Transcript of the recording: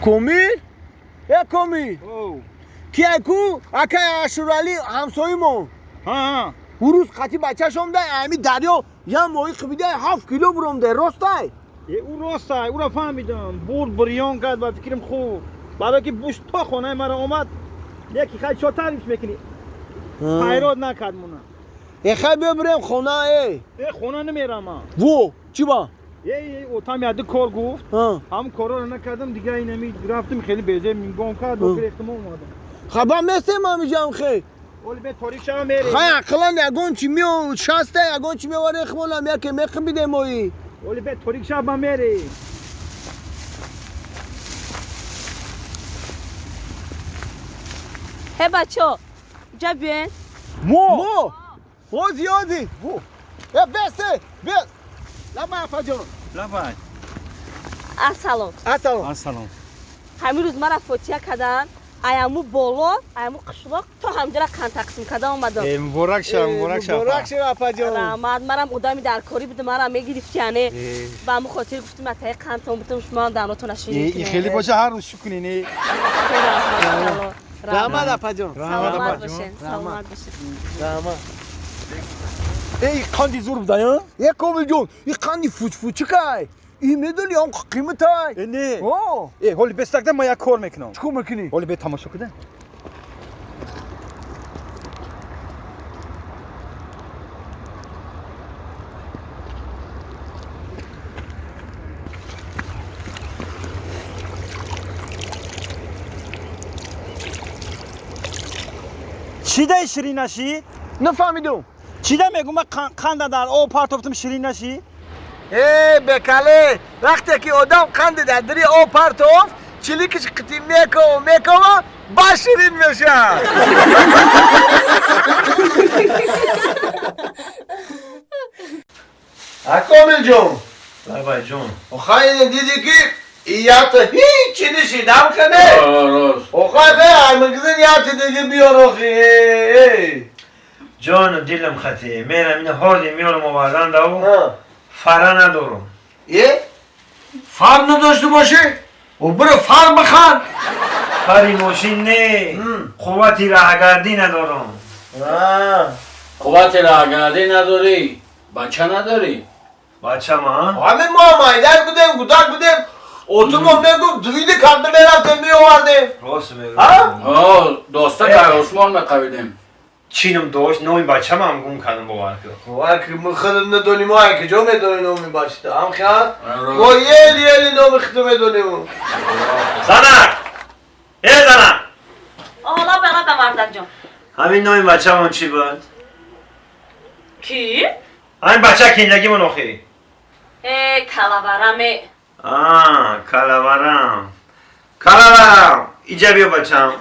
کومیل؟ یا کومیل؟ کی اکو؟ اکای اشورالی همسایمون. ها او روز خطی بچه شم ده امی دریا یا موی خبیده 7 کیلو برم ده راستای؟ او راستای او را فهمیدم برد بریان کرد و فکرم خوب برای که بوش تا خونه مرا اومد یکی خیلی چه تعریف میکنی پیراد نکرد مونا خیلی ببرم خونه ای خونه نمیرم من وو چی با؟ او تا میاده کار گفت هم کارا رو نکردم دیگه اینمی رفتم خیلی بیزه میگم کرد و احتمال اومدم خبا مثل ما میجام خیلی ولی به تاریخ شما میری خیلی اقلا نگون چی میو شسته نگون چی میواره اخمالا میر که میخم بیده مایی ولی به تاریخ شما میری هی بچه ها جا بیاین مو زیادی وو بسته بس لبا افا جان لبای السلام سلام همین روز مرا فوتیا کردن ایامو بالا ایامو قشلاق تا همجا را کن تقسیم کردن اومدم مبارک شما مبارک شما افا جان رحمت مرم قدامی در کاری بوده مرا میگرفت یعنی با همون خاطر گفتیم اتای قندتون بودم شما دانتون نشینید این خیلی باشه هر روز شو کنینی رحمت افا جان سلامت باشین رحمت ای قندی زور بداین یه کومیل جون این قندی فوچ که این میدونی هم قیمت های نه اوه هولی بستکده ما یک کار میکنم چکو میکنی؟ هولی به تماشا کده چی ده شیرین نشی؟ نفهمیدم چی ده میگم من قند در آب پرتافتم شیرین نشی؟ بکله وقتی که آدم قند در دری آب پرتاف چلیکش قطی میکو باشیرین میشه اکامل جون بابا جون خیلی دیدی که یات هیچی نشیدم کنه راست خیلی همگزین یات دیگه بیار آخی جان دلم خطیه میرم این حالی میارم آوردن دو فرا ندارم فر نداشته باشه و برو فر بخر فری ماشین نه قوتی راهگردی ندارم قوت راهگردی نداری بچه نداری بچه ما همه ما مایدر بودیم گودک بودیم اوتومو میگو دویده کرده میرفتیم میوردیم راست میگم دوستا در عثمان میقویدیم چینم داشت نوی بچه ما هم گم کردم باور کرد وقتی مخدم ندونیم های که جو میدونی نومی باشته هم خیال و یلی نومی خطو میدونیم زنک حالا برا مردک جان همین نوی بچه من چی بود؟ کی؟ همین بچه کندگی من آخی کلاورمه کلاورم اینجا بیا بچم